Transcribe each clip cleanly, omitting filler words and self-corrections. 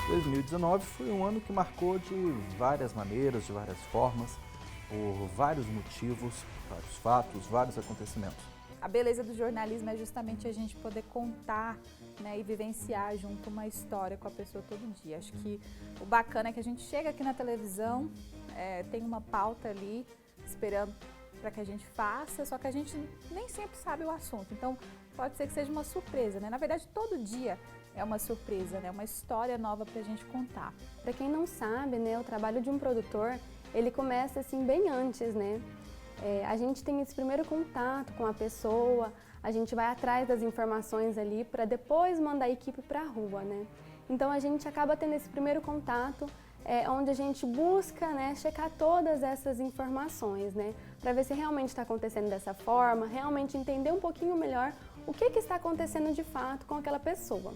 2019 foi um ano que marcou de várias maneiras, de várias formas, por vários motivos, vários fatos, vários acontecimentos. A beleza do jornalismo é justamente a gente poder contar, né, e vivenciar junto uma história com a pessoa todo dia. Acho que o bacana é que a gente chega aqui na televisão, tem uma pauta ali esperando para que a gente faça, só que a gente nem sempre sabe o assunto. Então pode ser que seja uma surpresa, né? Na verdade, todo dia é uma surpresa, né? Uma história nova para a gente contar. Para quem não sabe, né, o trabalho de um produtor, ele começa assim bem antes, né? A gente tem esse primeiro contato com a pessoa, a gente vai atrás das informações ali para depois mandar a equipe para a rua, né? Então a gente acaba tendo esse primeiro contato, onde a gente busca, né, checar todas essas informações, né? Para ver se realmente está acontecendo dessa forma, realmente entender um pouquinho melhor o que está acontecendo de fato com aquela pessoa.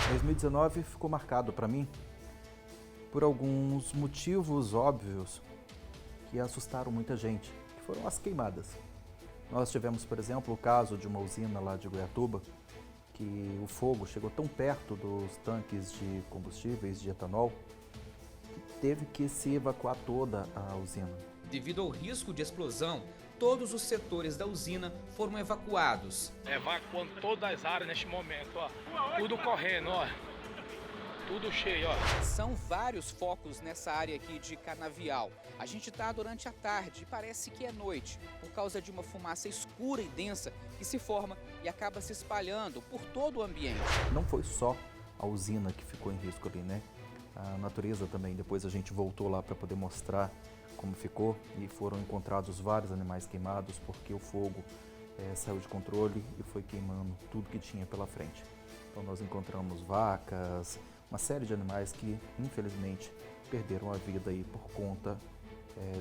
2019 ficou marcado para mim por alguns motivos óbvios que assustaram muita gente, que foram as queimadas. Nós tivemos, por exemplo, o caso de uma usina lá de Goiatuba, que o fogo chegou tão perto dos tanques de combustíveis de etanol, que teve que se evacuar toda a usina. Devido ao risco de explosão, todos os setores da usina foram evacuados. Evacuando todas as áreas neste momento, ó. Tudo correndo, ó. Tudo cheio, ó. São vários focos nessa área aqui de Canavial. A gente está durante a tarde e parece que é noite, por causa de uma fumaça escura e densa que se forma e acaba se espalhando por todo o ambiente. Não foi só a usina que ficou em risco ali, né? A natureza também. Depois a gente voltou lá para poder mostrar como ficou e foram encontrados vários animais queimados porque o fogo saiu de controle e foi queimando tudo que tinha pela frente. Então nós encontramos vacas, uma série de animais que infelizmente perderam a vida aí por conta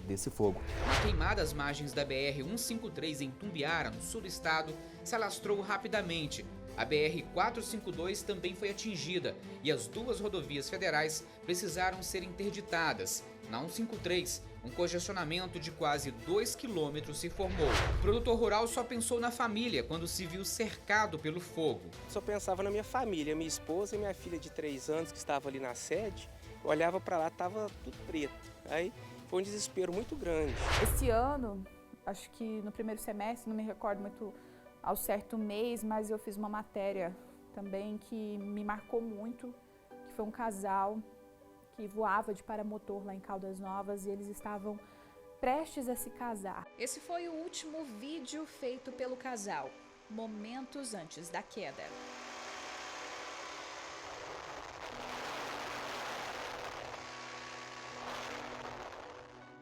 desse fogo. Uma queimada às margens da BR-153 em Tumbiara, no sul do estado, se alastrou rapidamente. A BR-452 também foi atingida e as duas rodovias federais precisaram ser interditadas. Na 153, um congestionamento de quase 2 quilômetros se formou. O produtor rural só pensou na família quando se viu cercado pelo fogo. Só pensava na minha família, minha esposa e minha filha de 3 anos que estava ali na sede. Eu olhava para lá, estava tudo preto. Aí foi um desespero muito grande. Esse ano, acho que no primeiro semestre, não me recordo muito ao certo mês, mas eu fiz uma matéria também que me marcou muito, que foi um casal que voava de paramotor lá em Caldas Novas e eles estavam prestes a se casar. Esse foi o último vídeo feito pelo casal, momentos antes da queda.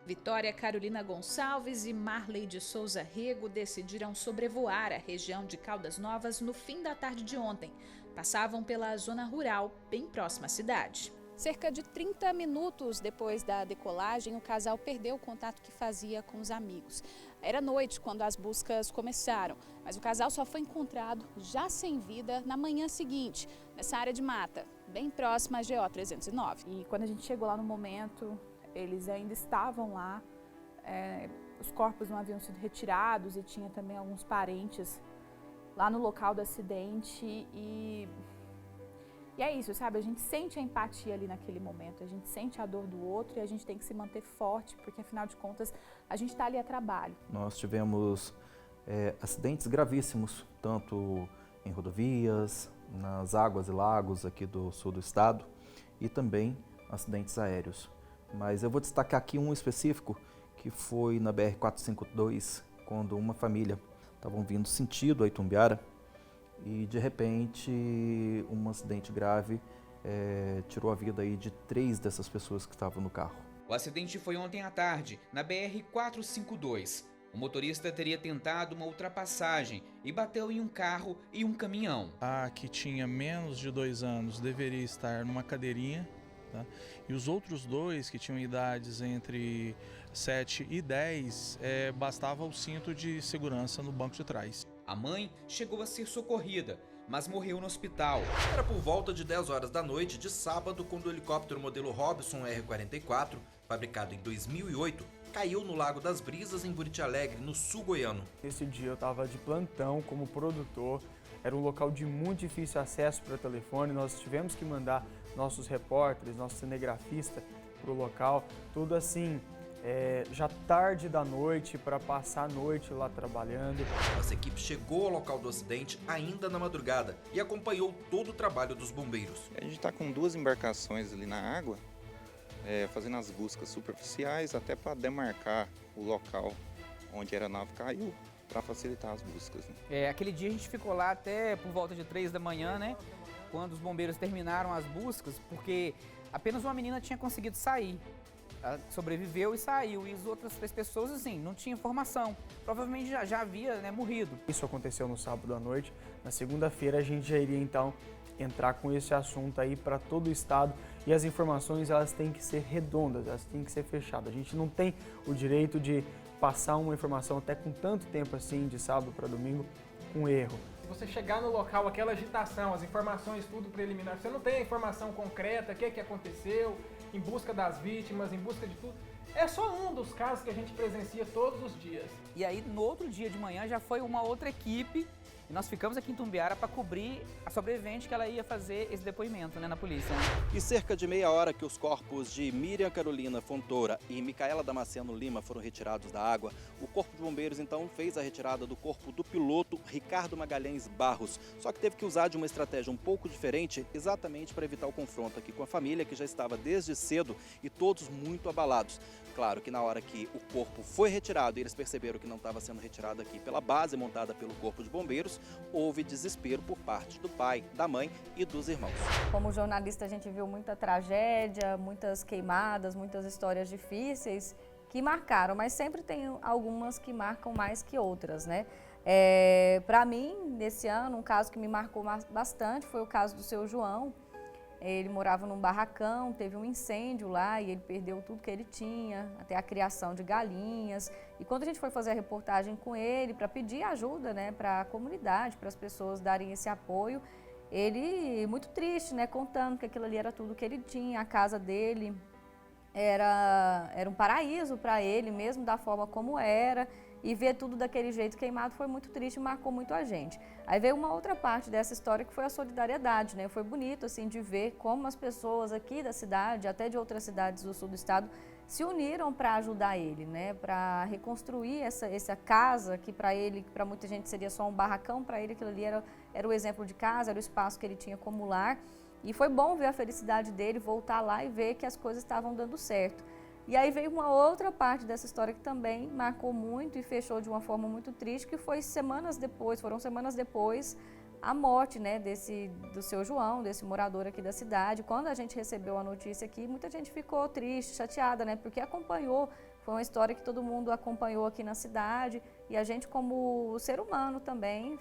Vitória Carolina Gonçalves e Marley de Souza Rego decidiram sobrevoar a região de Caldas Novas no fim da tarde de ontem. Passavam pela zona rural, bem próxima à cidade. Cerca de 30 minutos depois da decolagem, o casal perdeu o contato que fazia com os amigos. Era noite quando as buscas começaram, mas o casal só foi encontrado já sem vida na manhã seguinte, nessa área de mata, bem próxima à GO 309. E quando a gente chegou lá no momento, eles ainda estavam lá, os corpos não haviam sido retirados e tinha também alguns parentes lá no local do acidente e é isso, sabe? A gente sente a empatia ali naquele momento, a gente sente a dor do outro e a gente tem que se manter forte, porque afinal de contas a gente está ali a trabalho. Nós tivemos acidentes gravíssimos, tanto em rodovias, nas águas e lagos aqui do sul do estado e também acidentes aéreos. Mas eu vou destacar aqui um específico, que foi na BR-452, quando uma família estavam vindo sentido a Itumbiara e de repente um acidente grave tirou a vida aí de 3 dessas pessoas que estavam no carro. O acidente foi ontem à tarde, na BR-452. O motorista teria tentado uma ultrapassagem e bateu em um carro e um caminhão. A que tinha menos de 2 anos deveria estar numa cadeirinha, tá? E os outros 2 que tinham idades entre 7 e 10, bastava o cinto de segurança no banco de trás. A mãe chegou a ser socorrida, mas morreu no hospital. Era por volta de 10 horas da noite de sábado quando o helicóptero modelo Robson R-44, fabricado em 2008, caiu no Lago das Brisas, em Buriti Alegre, no sul goiano. Esse dia eu estava de plantão como produtor era um local de muito difícil acesso para telefone, nós tivemos que mandar nossos repórteres, nosso cinegrafista para o local, tudo assim, já tarde da noite, para passar a noite lá trabalhando. Nossa equipe chegou ao local do acidente ainda na madrugada e acompanhou todo o trabalho dos bombeiros. A gente está com 2 embarcações ali na água, fazendo as buscas superficiais até para demarcar o local onde a aeronave caiu, para facilitar as buscas. Né? Aquele dia a gente ficou lá até por volta de 3 da manhã, né? Quando os bombeiros terminaram as buscas, porque apenas uma menina tinha conseguido sair. Ela sobreviveu e saiu, e as outras 3 pessoas, assim, não tinham informação. Provavelmente já havia, né, morrido. Isso aconteceu no sábado à noite. Na segunda-feira a gente já iria, então, entrar com esse assunto aí para todo o estado. E as informações, elas têm que ser redondas, elas têm que ser fechadas. A gente não tem o direito de passar uma informação até com tanto tempo assim, de sábado para domingo, com erro. Se você chegar no local, aquela agitação, as informações, tudo preliminar, você não tem a informação concreta, o que aconteceu, em busca das vítimas, em busca de tudo. É só um dos casos que a gente presencia todos os dias. E aí, no outro dia de manhã, já foi uma outra equipe. E nós ficamos aqui em Itumbiara para cobrir a sobrevivente que ela ia fazer esse depoimento, né, na polícia. Né? E cerca de meia hora que os corpos de Miriam Carolina Fontoura e Micaela Damasceno Lima foram retirados da água, o Corpo de Bombeiros então fez a retirada do corpo do piloto Ricardo Magalhães Barros. Só que teve que usar de uma estratégia um pouco diferente, exatamente para evitar o confronto aqui com a família, que já estava desde cedo e todos muito abalados. Claro que na hora que o corpo foi retirado e eles perceberam que não estava sendo retirado aqui pela base montada pelo Corpo de Bombeiros, houve desespero por parte do pai, da mãe e dos irmãos. Como jornalista, a gente viu muita tragédia, muitas queimadas, muitas histórias difíceis que marcaram, mas sempre tem algumas que marcam mais que outras, né? Para mim, nesse ano, um caso que me marcou bastante foi o caso do seu João. Ele morava num barracão, teve um incêndio lá e ele perdeu tudo que ele tinha, até a criação de galinhas. E quando a gente foi fazer a reportagem com ele para pedir ajuda, né, para a comunidade, para as pessoas darem esse apoio, ele muito triste, né, contando que aquilo ali era tudo que ele tinha, a casa dele era um paraíso para ele mesmo, da forma como era. E ver tudo daquele jeito queimado foi muito triste e marcou muito a gente. Aí veio uma outra parte dessa história que foi a solidariedade, né? Foi bonito assim de ver como as pessoas aqui da cidade, até de outras cidades do sul do estado, se uniram para ajudar ele, né? Para reconstruir essa casa que para ele, para muita gente seria só um barracão, para ele aquilo ali era o exemplo de casa, era o espaço que ele tinha como lar. E foi bom ver a felicidade dele, voltar lá e ver que as coisas estavam dando certo. E aí veio uma outra parte dessa história que também marcou muito e fechou de uma forma muito triste, que foi foram semanas depois, a morte, né, do seu João, desse morador aqui da cidade. Quando a gente recebeu a notícia aqui, muita gente ficou triste, chateada, né, porque acompanhou, foi uma história que todo mundo acompanhou aqui na cidade, e a gente como ser humano também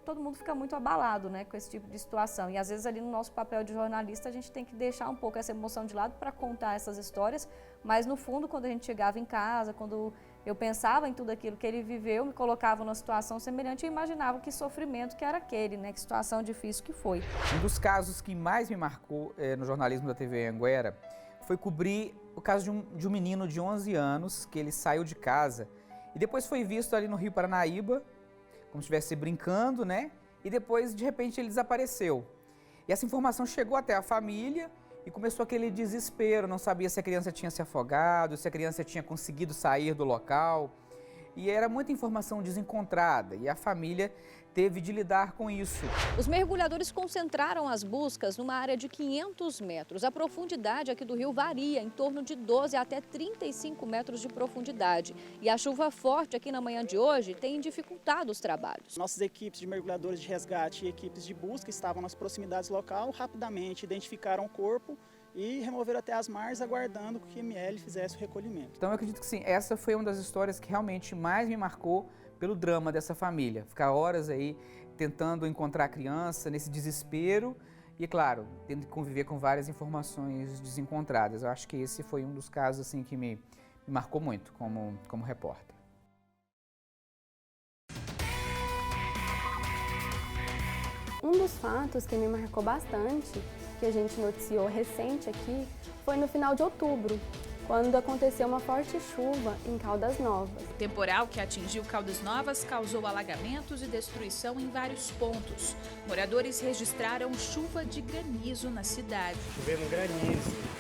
todo mundo fica muito abalado, né, com esse tipo de situação. E às vezes ali no nosso papel de jornalista a gente tem que deixar um pouco essa emoção de lado para contar essas histórias, mas no fundo quando a gente chegava em casa, quando eu pensava em tudo aquilo que ele viveu, me colocava numa situação semelhante e imaginava que sofrimento que era aquele, né, que situação difícil que foi. Um dos casos que mais me marcou no jornalismo da TV Anhanguera foi cobrir o caso de um menino de 11 anos que ele saiu de casa e depois foi visto ali no Rio Paranaíba, como se estivesse brincando, né? E depois, de repente, ele desapareceu. E essa informação chegou até a família e começou aquele desespero, não sabia se a criança tinha se afogado, se a criança tinha conseguido sair do local. E era muita informação desencontrada e a família teve de lidar com isso. Os mergulhadores concentraram as buscas numa área de 500 metros. A profundidade aqui do rio varia, em torno de 12 até 35 metros de profundidade. E a chuva forte aqui na manhã de hoje tem dificultado os trabalhos. Nossas equipes de mergulhadores de resgate e equipes de busca estavam nas proximidades local, rapidamente identificaram o corpo e removeram até as margens, aguardando que o QML fizesse o recolhimento. Então eu acredito que sim, essa foi uma das histórias que realmente mais me marcou pelo drama dessa família. Ficar horas aí tentando encontrar a criança nesse desespero e, claro, tendo que conviver com várias informações desencontradas. Eu acho que esse foi um dos casos assim, que me marcou muito como repórter. Um dos fatos que me marcou bastante, que a gente noticiou recente aqui, foi no final de outubro, quando aconteceu uma forte chuva em Caldas Novas. O temporal que atingiu Caldas Novas causou alagamentos e destruição em vários pontos. Moradores registraram chuva de granizo na cidade. Chovendo granizo.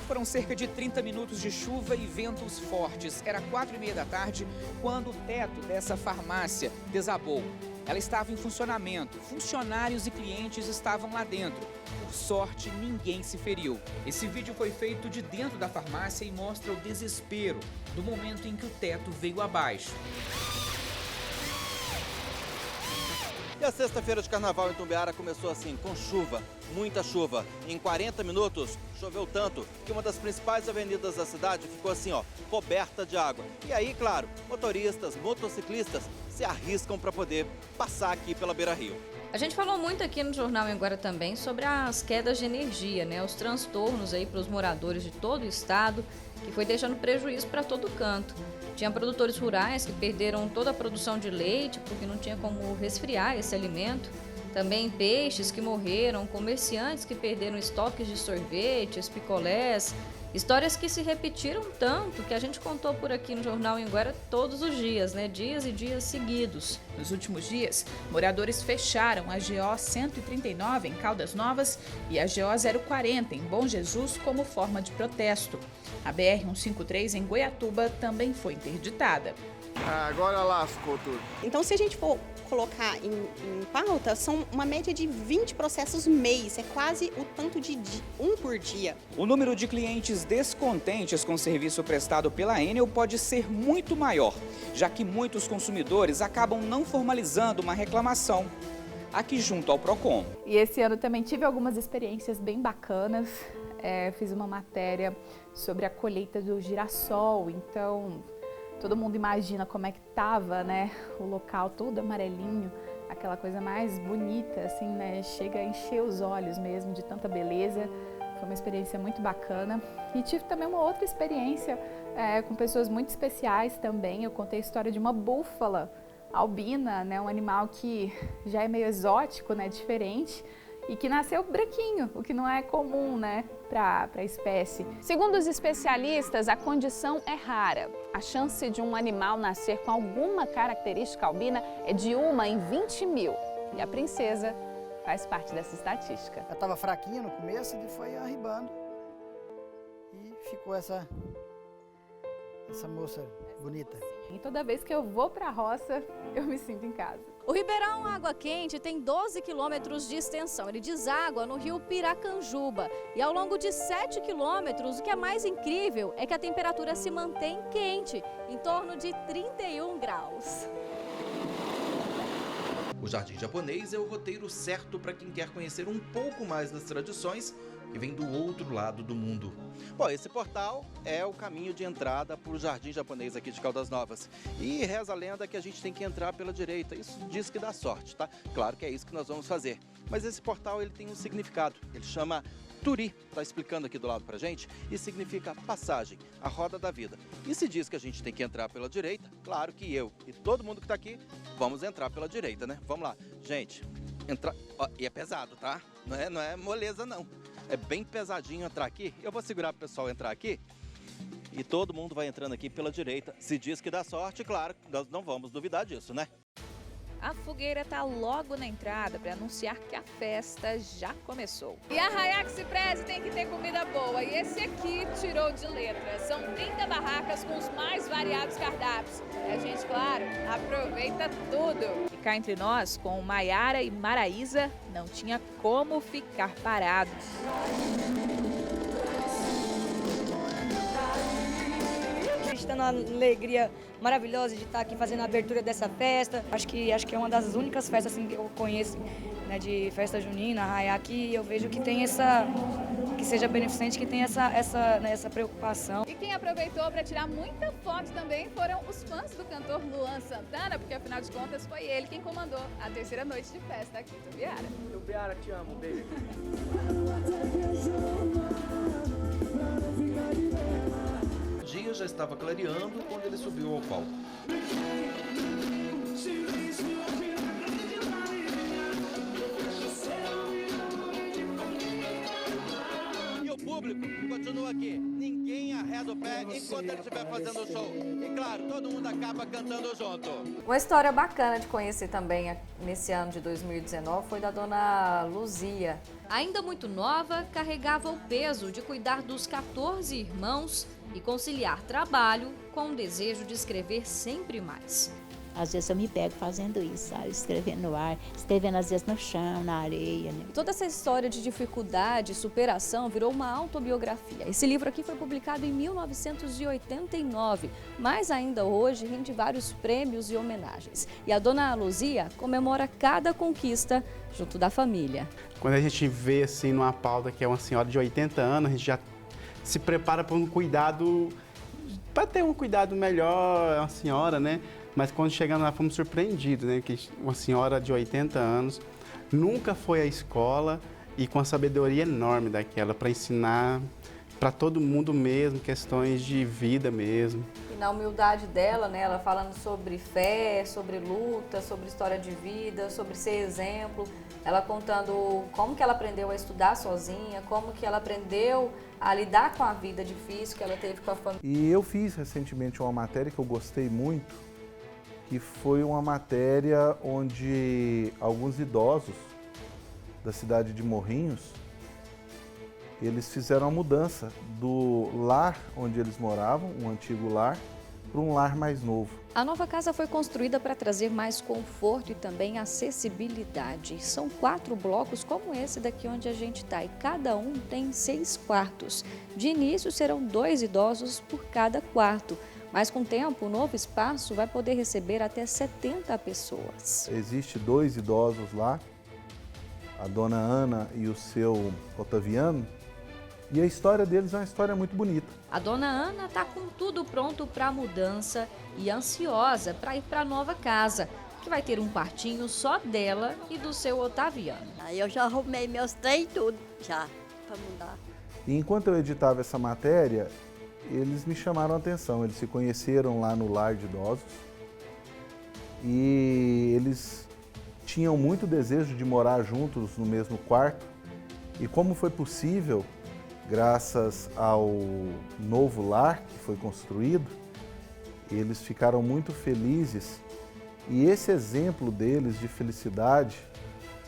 Foram cerca de 30 minutos de chuva e ventos fortes. Era 4h30 da tarde quando o teto dessa farmácia desabou. Ela estava em funcionamento, funcionários e clientes estavam lá dentro. Por sorte, ninguém se feriu. Esse vídeo foi feito de dentro da farmácia e mostra o desespero do momento em que o teto veio abaixo. E a sexta-feira de carnaval em Itumbiara começou assim, com chuva, muita chuva. Em 40 minutos, choveu tanto que uma das principais avenidas da cidade ficou assim, ó, coberta de água. E aí, claro, motoristas, motociclistas se arriscam para poder passar aqui pela Beira-Rio. A gente falou muito aqui no Jornal Anguera também sobre as quedas de energia, né? Os transtornos aí para os moradores de todo o estado, que foi deixando prejuízo para todo canto. Tinha produtores rurais que perderam toda a produção de leite porque não tinha como resfriar esse alimento. Também peixes que morreram, comerciantes que perderam estoques de sorvetes, picolés. Histórias que se repetiram tanto que a gente contou por aqui no Jornal Anguera todos os dias, né? Dias e dias seguidos. Nos últimos dias, moradores fecharam a GO 139 em Caldas Novas e a GO 040 em Bom Jesus como forma de protesto. A BR-153 em Goiatuba também foi interditada. Agora lascou tudo. Então, se a gente for colocar em pauta, são uma média de 20 processos mês, é quase o tanto de um por dia. O número de clientes descontentes com o serviço prestado pela Enel pode ser muito maior, já que muitos consumidores acabam não formalizando uma reclamação aqui junto ao Procon. E esse ano também tive algumas experiências bem bacanas. Fiz uma matéria sobre a colheita do girassol, então todo mundo imagina como é que tava, né? O local todo amarelinho, aquela coisa mais bonita, assim, né? Chega a encher os olhos mesmo de tanta beleza. Foi uma experiência muito bacana. E tive também uma outra experiência com pessoas muito especiais também. Eu contei a história de uma búfala albina, né? Um animal que já é meio exótico, né? Diferente. E que nasceu branquinho, o que não é comum, né, para a espécie. Segundo os especialistas, a condição é rara. A chance de um animal nascer com alguma característica albina é de 1 em 20 mil. E a princesa faz parte dessa estatística. Ela estava fraquinha no começo e foi arribando. E ficou essa moça bonita. E toda vez que eu vou para a roça, eu me sinto em casa. O Ribeirão Água Quente tem 12 quilômetros de extensão. Ele deságua no rio Piracanjuba. E ao longo de 7 quilômetros, o que é mais incrível é que a temperatura se mantém quente, em torno de 31 graus. O Jardim Japonês é o roteiro certo para quem quer conhecer um pouco mais das tradições que vem do outro lado do mundo. Bom, esse portal é o caminho de entrada para o Jardim Japonês aqui de Caldas Novas. E reza a lenda que a gente tem que entrar pela direita. Isso diz que dá sorte, tá? Claro que é isso que nós vamos fazer. Mas esse portal ele tem um significado. Ele chama Turi, está explicando aqui do lado pra gente, e significa passagem, a roda da vida. E se diz que a gente tem que entrar pela direita, claro que eu e todo mundo que está aqui vamos entrar pela direita, né? Vamos lá. Gente, entrar... Ó, e é pesado, tá? Não é moleza, não. É bem pesadinho entrar aqui. Eu vou segurar para o pessoal entrar aqui. E todo mundo vai entrando aqui pela direita. Se diz que dá sorte, claro, nós não vamos duvidar disso, né? A fogueira está logo na entrada para anunciar que a festa já começou. E arraiar que se preze tem que ter comida boa. E esse aqui tirou de letra. São 30 barracas com os mais variados cardápios. E a gente, claro, aproveita tudo. E cá entre nós, com Maiara e Maraísa, não tinha como ficar parados. A gente está numa alegria maravilhosa de estar aqui fazendo a abertura dessa festa. Acho que é uma das únicas festas assim, que eu conheço, né, de festa junina, arraiá, que eu vejo que tem que seja beneficente, que tem essa preocupação. E quem aproveitou para tirar muita foto também foram os fãs do cantor Luan Santana, porque afinal de contas foi ele quem comandou a terceira noite de festa aqui em Itumbiara. Itumbiara, te amo, beijo. O dia já estava clareando quando ele subiu ao palco. E o público continua aqui. Ninguém Ninguém arreda o pé enquanto ele estiver fazendo o show. E claro, todo mundo acaba cantando junto. Uma história bacana de conhecer também nesse ano de 2019 foi da dona Luzia. Ainda muito nova, carregava o peso de cuidar dos 14 irmãos e conciliar trabalho com o desejo de escrever sempre mais. Às vezes eu me pego fazendo isso, sabe? Escrevendo no ar, escrevendo às vezes no chão, na areia. Né? Toda essa história de dificuldade e superação virou uma autobiografia. Esse livro aqui foi publicado em 1989, mas ainda hoje rende vários prêmios e homenagens. E a dona Luzia comemora cada conquista junto da família. Quando a gente vê assim numa pauta que é uma senhora de 80 anos, a gente já se prepara para um cuidado, para ter um cuidado melhor, uma senhora, né? Mas quando chegando lá fomos surpreendidos, né? Que uma senhora de 80 anos nunca foi à escola e com a sabedoria enorme daquela para ensinar para todo mundo mesmo, questões de vida mesmo. E na humildade dela, né? Ela falando sobre fé, sobre luta, sobre história de vida, sobre ser exemplo. Ela contando como que ela aprendeu a estudar sozinha, como que ela aprendeu a lidar com a vida difícil que ela teve com a família. E eu fiz recentemente uma matéria que eu gostei muito, que foi uma matéria onde alguns idosos da cidade de Morrinhos, eles fizeram a mudança do lar onde eles moravam, um antigo lar, para um lar mais novo. A nova casa foi construída para trazer mais conforto e também acessibilidade. São 4 blocos como esse daqui onde a gente está e cada um tem 6 quartos. De início serão 2 idosos por cada quarto. Mas com o tempo, o novo espaço vai poder receber até 70 pessoas. Existem 2 idosos lá, a dona Ana e o seu Otaviano, e a história deles é uma história muito bonita. A dona Ana está com tudo pronto para a mudança e ansiosa para ir para a nova casa, que vai ter um quartinho só dela e do seu Otaviano. Aí eu já arrumei meus trem e tudo, já, para mudar. E enquanto eu editava essa matéria, eles me chamaram a atenção. Eles se conheceram lá no lar de idosos e eles tinham muito desejo de morar juntos no mesmo quarto. E como foi possível, graças ao novo lar que foi construído, eles ficaram muito felizes. E esse exemplo deles de felicidade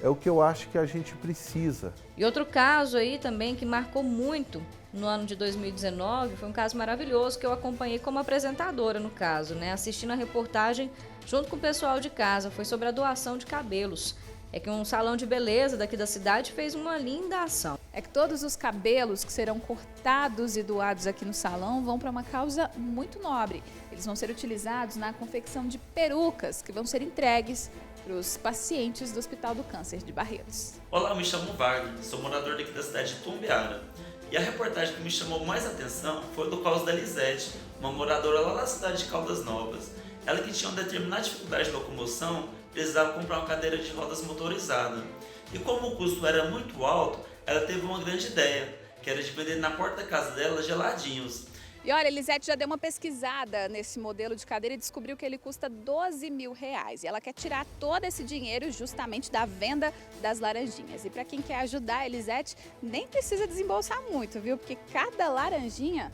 é o que eu acho que a gente precisa. E outro caso aí também que marcou muito no ano de 2019, foi um caso maravilhoso que eu acompanhei como apresentadora no caso, né? Assistindo a reportagem junto com o pessoal de casa, foi sobre a doação de cabelos. É que um salão de beleza daqui da cidade fez uma linda ação. É que todos os cabelos que serão cortados e doados aqui no salão vão para uma causa muito nobre. Eles vão ser utilizados na confecção de perucas que vão ser entregues para os pacientes do Hospital do Câncer de Barretos. Olá, eu me chamo Wagner, sou morador daqui da cidade de Itumbiara. E a reportagem que me chamou mais atenção foi do caso da Elisete, uma moradora lá da cidade de Caldas Novas. Ela que tinha uma determinada dificuldade de locomoção, precisava comprar uma cadeira de rodas motorizada. E como o custo era muito alto, ela teve uma grande ideia, que era de vender na porta da casa dela geladinhos. E olha, a Elisete já deu uma pesquisada nesse modelo de cadeira e descobriu que ele custa R$12 mil. E ela quer tirar todo esse dinheiro justamente da venda das laranjinhas. E para quem quer ajudar a Elisete, nem precisa desembolsar muito, viu? Porque cada laranjinha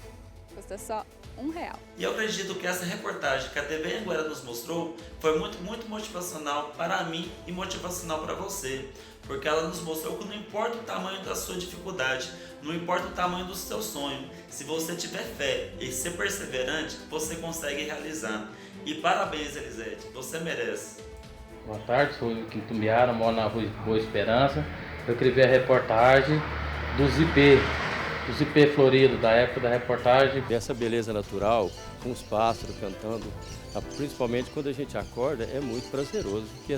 custa só R$1. E eu acredito que essa reportagem que a TV Anguera nos mostrou foi muito motivacional para mim e motivacional para você. Porque ela nos mostrou que não importa o tamanho da sua dificuldade, não importa o tamanho do seu sonho, se você tiver fé e ser perseverante, você consegue realizar. E parabéns, Elisete, você merece. Boa tarde, sou aqui em Itumbiara, moro na Rua Boa Esperança. Eu escrevi a reportagem dos ipê floridos, da época da reportagem. Essa beleza natural, com os pássaros cantando, principalmente quando a gente acorda, é muito prazeroso, porque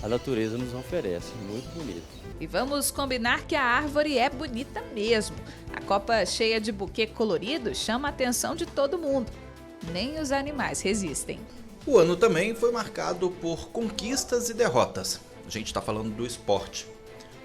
a natureza nos oferece, muito bonito. E vamos combinar que a árvore é bonita mesmo. A copa cheia de buquê colorido chama a atenção de todo mundo. Nem os animais resistem. O ano também foi marcado por conquistas e derrotas. A gente está falando do esporte.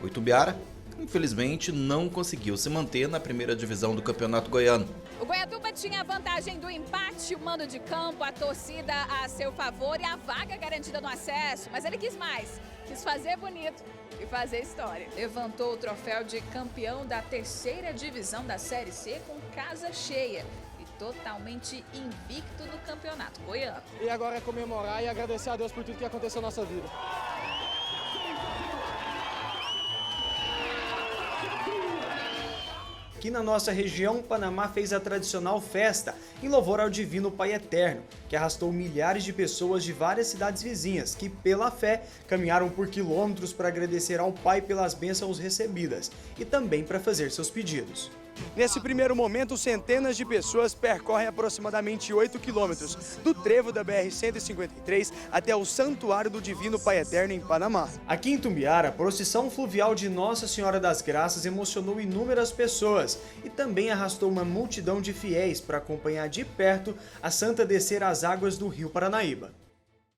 O Itumbiara infelizmente não conseguiu se manter na primeira divisão do Campeonato Goiano. O Goiatuba tinha a vantagem do empate, o mando de campo, a torcida a seu favor e a vaga garantida no acesso. Mas ele quis mais, quis fazer bonito e fazer história. Levantou o troféu de campeão da 3ª divisão da Série C com casa cheia e totalmente invicto no Campeonato Goiano. E agora é comemorar e agradecer a Deus por tudo que aconteceu na nossa vida. Aqui na nossa região, Panamá fez a tradicional festa em louvor ao Divino Pai Eterno, que arrastou milhares de pessoas de várias cidades vizinhas que, pela fé, caminharam por quilômetros para agradecer ao Pai pelas bênçãos recebidas e também para fazer seus pedidos. Nesse primeiro momento, centenas de pessoas percorrem aproximadamente 8 quilômetros do trevo da BR-153 até o Santuário do Divino Pai Eterno em Panamá. Aqui em Tumbiara, a procissão fluvial de Nossa Senhora das Graças emocionou inúmeras pessoas e também arrastou uma multidão de fiéis para acompanhar de perto a santa descer as águas do Rio Paranaíba.